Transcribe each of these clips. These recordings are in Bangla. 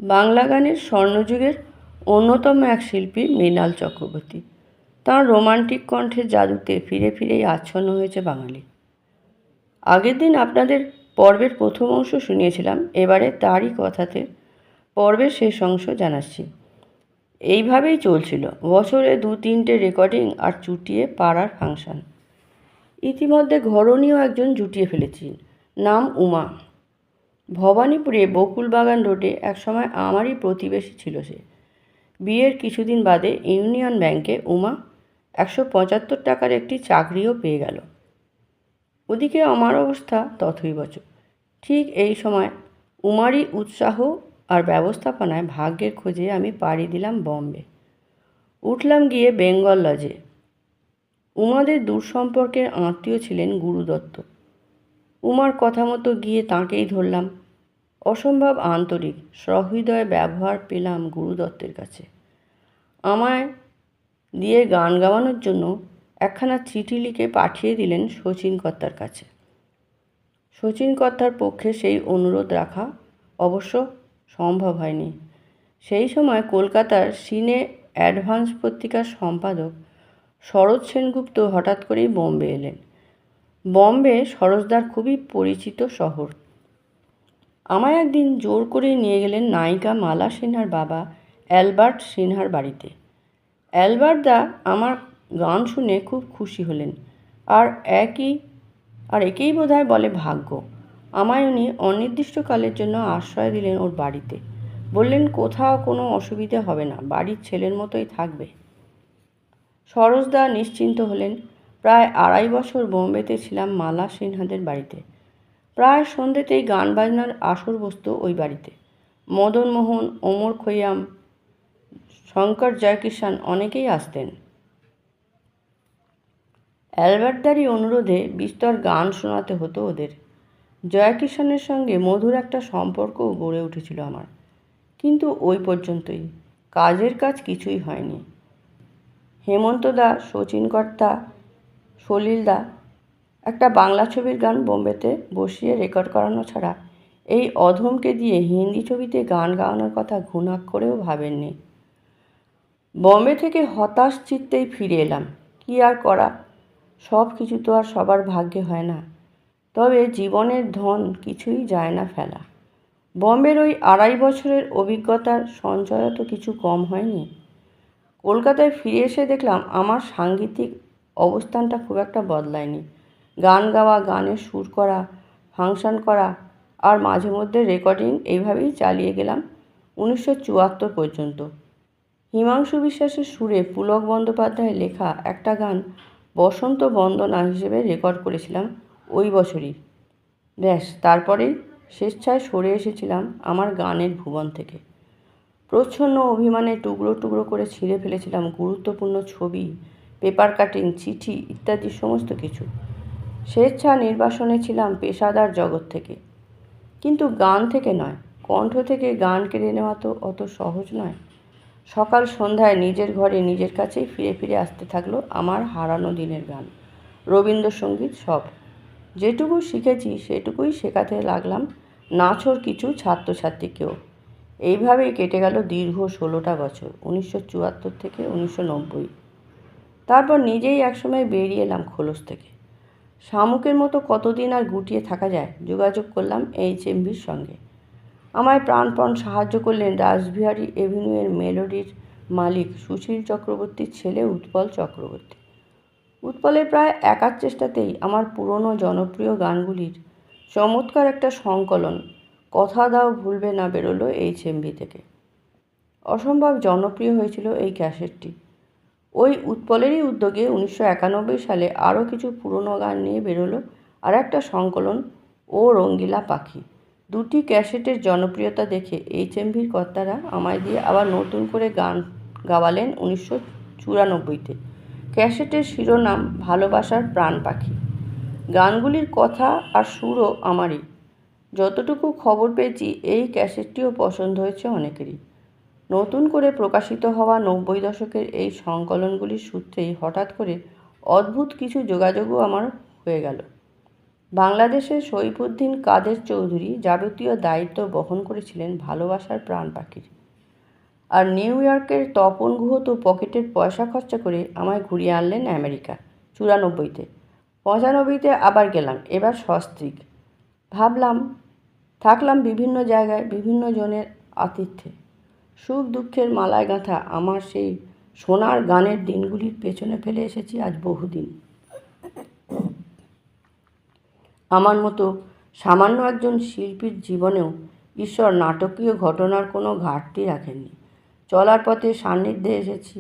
বাংলা গানের স্বর্ণযুগের অন্যতম এক শিল্পী মৃণাল চক্রবর্তী। তাঁর রোমান্টিক কণ্ঠের জাদুতে ফিরে ফিরেই আচ্ছন্ন হয়েছে বাঙালি। আগের দিন আপনাদের পর্বের প্রথম অংশ শুনিয়েছিলাম, এবারে তারই কথাতে পর্বের শেষ অংশ জানাচ্ছি। এইভাবেই চলছিল বছরে 2-3টে রেকর্ডিং আর চুটিয়ে পাড়ার ফাংশন। ইতিমধ্যে ঘরণীয় একজন জুটিয়ে ফেলেছেন, নাম উমা। ভবানীপুরে বকুলবাগান রোডে একসময় আমারই প্রতিবেশী ছিল সে। বিয়ের কিছুদিন বাদে ইউনিয়ন ব্যাংকে উমা 175 টাকার একটি চাকরিও পেয়ে গেল। ওদিকে আমার অবস্থা তথৈবচ। ঠিক এই সময় উমারই উৎসাহ আর ব্যবস্থাপনায় ভাগ্যের খোঁজে আমি পাড়ি দিলাম বম্বে। উঠলাম গিয়ে বেঙ্গল লজে। উমাদের দূর সম্পর্কের আত্মীয় ছিলেন গুরু দত্ত। উমার কথা মতো গিয়ে তাঁকেই ধরলাম। অসম্ভব আন্তরিক সহৃদয় ব্যবহার পেলাম গুরু দত্তের কাছে। আমায় দিয়ে গান গাওয়ানোর জন্য একখানা চিঠি লিখে পাঠিয়ে দিলেন শচীন কর্তার কাছে। শচীন কর্তার পক্ষে সেই অনুরোধ রাখা অবশ্য সম্ভব হয়নি। সেই সময় কলকাতার সিনে অ্যাডভান্স পত্রিকার সম্পাদক শরৎ সেনগুপ্ত হঠাৎ করেই বম্বে এলেন। বম্বে সরোজদার খুবই পরিচিত শহর। আমায় একদিন জোর করে নিয়ে গেলেন নায়িকা মালা সিনহার বাবা অ্যালবার্ট সিনহার বাড়িতে। অ্যালবার্টদা আমার গান শুনে খুব খুশি হলেন। আর একেই বোধহয় বলে ভাগ্য। আমায় উনি অনির্দিষ্টকালের জন্য আশ্রয় দিলেন ওর বাড়িতে। বললেন কোথাও কোনো অসুবিধে হবে না, বাড়ির ছেলের মতোই থাকবে। সরোজদা নিশ্চিন্ত হলেন। প্রায় 2.5 বছর বোম্বেতে ছিলাম মালা সিনহাদের বাড়িতে। প্রায় সন্ধ্যেতেই গান বাজনার আসর বসত ওই বাড়িতে। মদন মোহন, ওমর খৈয়াম, শঙ্কর জয়কিষাণ অনেকেই আসতেন। অ্যালবার্টদারই অনুরোধে বিস্তর গান শোনাতে হতো ওদের। জয়কিষাণের সঙ্গে মধুর একটা সম্পর্কও গড়ে উঠেছিল আমার, কিন্তু ওই পর্যন্তই। কাজের কাজ কিছুই হয়নি। হেমন্তদা, শচীন কর্তা, সলিলদা একটা বাংলা ছবির গান বোম্বেতে বসিয়ে রেকর্ড করানো ছাড়া এই অধমকে দিয়ে হিন্দি ছবিতে গান গাওয়ানোর কথা ঘুণাক্ষরেও ভাবেননি। বম্বে থেকে হতাশ চিত্তেই ফিরে এলাম। কি আর করা, সব কিছু তো আর সবার ভাগ্যে হয় না। তবে জীবনের ধন কিছুই যায় না ফেলা। বম্বের ওই 2.5 বছরের অভিজ্ঞতার সঞ্চয় তো কিছু কম হয়নি। কলকাতায় ফিরে এসে দেখলাম আমার সাংগীতিক অবস্থানটা খুব একটা বদলায়নি। গান গাওয়া, গানের সুর করা, ফাংশন করা আর মাঝে মধ্যে রেকর্ডিং, এইভাবেই চালিয়ে গেলাম 1974 পর্যন্ত। হিমাংশু বিশ্বাসের সুরে পুলক বন্দ্যোপাধ্যায়ের লেখা একটা গান বসন্ত বন্দনা হিসেবে রেকর্ড করেছিলাম ওই বছরই। ব্যাস, তারপরেই স্বেচ্ছায় সরে এসেছিলাম আমার গানের ভুবন থেকে। প্রচ্ছন্ন অভিমানে টুকরো টুকরো করে ছিঁড়ে ফেলেছিলাম গুরুত্বপূর্ণ ছবি, পেপার কাটিং, চিঠি ইত্যাদি সমস্ত কিছু। স্বেচ্ছা নির্বাসনে ছিলাম পেশাদার জগৎ থেকে, কিন্তু গান থেকে নয়। কণ্ঠ থেকে গান কেড়ে নেওয়া তো অত সহজ নয়। সকাল সন্ধ্যায় নিজের ঘরে নিজের কাছেই ফিরে ফিরে আসতে থাকলো আমার হারানো দিনের গান, রবীন্দ্রসঙ্গীত সব। যেটুকু শিখেছি সেটুকুই শেখাতে লাগলাম নাছোড় কিছু ছাত্রছাত্রীকেও। এইভাবেই কেটে গেল দীর্ঘ 16টা বছর, 1974 থেকে 1990। তারপর নিজেই একসময় বেরিয়ে এলাম খোলস থেকে। শামুকের মতো কতদিন আর গুটিয়ে থাকা যায়? যোগাযোগ করলাম HMVর সঙ্গে। আমায় প্রাণপণ সাহায্য করলেন রাসবিহারী এভিনিউয়ের মেলোডির মালিক সুশীল চক্রবর্তীর ছেলে উৎপল চক্রবর্তী। উৎপলের প্রায় একার চেষ্টাতেই আমার পুরনো জনপ্রিয় গানগুলির চমৎকার একটা সংকলন কথা দাও ভুলবে না বেরোলো HMV থেকে। অসম্ভব জনপ্রিয় হয়েছিল এই ক্যাসেটটি। ওই উৎপলেরই উদ্যোগে 1991 সালে আরও কিছু পুরনো গান নিয়ে বেরোলো আর একটা সংকলন, ও রঙ্গিলা পাখি। দুটি ক্যাসেটের জনপ্রিয়তা দেখে HMVর কর্তারা আমায় দিয়ে আবার নতুন করে গান গাওয়ালেন 1994-তে। ক্যাসেটের শিরোনাম ভালোবাসার প্রাণ পাখি। গানগুলির কথা আর সুরও আমারই। যতটুকু খবর পেয়েছি এই ক্যাসেটটিও পছন্দ হয়েছে অনেকেরই। নতুন করে প্রকাশিত হওয়া 90 দশকের এই সংকলনগুলির সূত্রেই হঠাৎ করে অদ্ভুত কিছু যোগাযোগও আমার হয়ে গেল। বাংলাদেশের সইফুদ্দিন কাদের চৌধুরী যাবতীয় দায়িত্ব বহন করেছিলেন ভালোবাসার প্রাণ পাখির। আর নিউ ইয়র্কের তপন গুহ তো পকেটের পয়সা খরচা করে আমায় ঘুরিয়ে আনলেন আমেরিকা 94-তে। 95-তে আবার গেলাম, এবার সস্ত্রীক। থাকলাম বিভিন্ন জায়গায় বিভিন্ন জনের আতিথ্যে। সুখ দুঃখের মালায় গাঁথা আমার সেই সোনার গানের দিনগুলির পেছনে ফেলে এসেছি আজ বহুদিন। আমার মতো সামান্য একজন শিল্পীর জীবনেও ঈশ্বর নাটকীয় ঘটনার কোনো ঘাটতি রাখেননি। চলার পথে সান্নিধ্যে এসেছি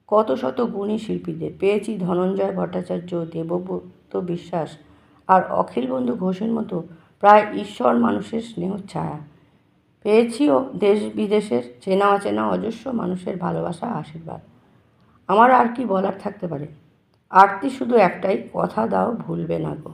কত শত গুণী শিল্পীদের, পেয়েছি ধনঞ্জয় ভট্টাচার্য, দেবব্রত বিশ্বাস আর অখিল বন্ধু ঘোষের মতো প্রায় ঈশ্বর মানুষের স্নেহছায়া। পেয়েছিও দেশ বিদেশের চেনা অচেনা অজস্র মানুষের ভালোবাসা, আশীর্বাদ। আমার আর কি বলার থাকতে পারে? আরতি শুধু একটাই, কথা দাও ভুলবে না গো।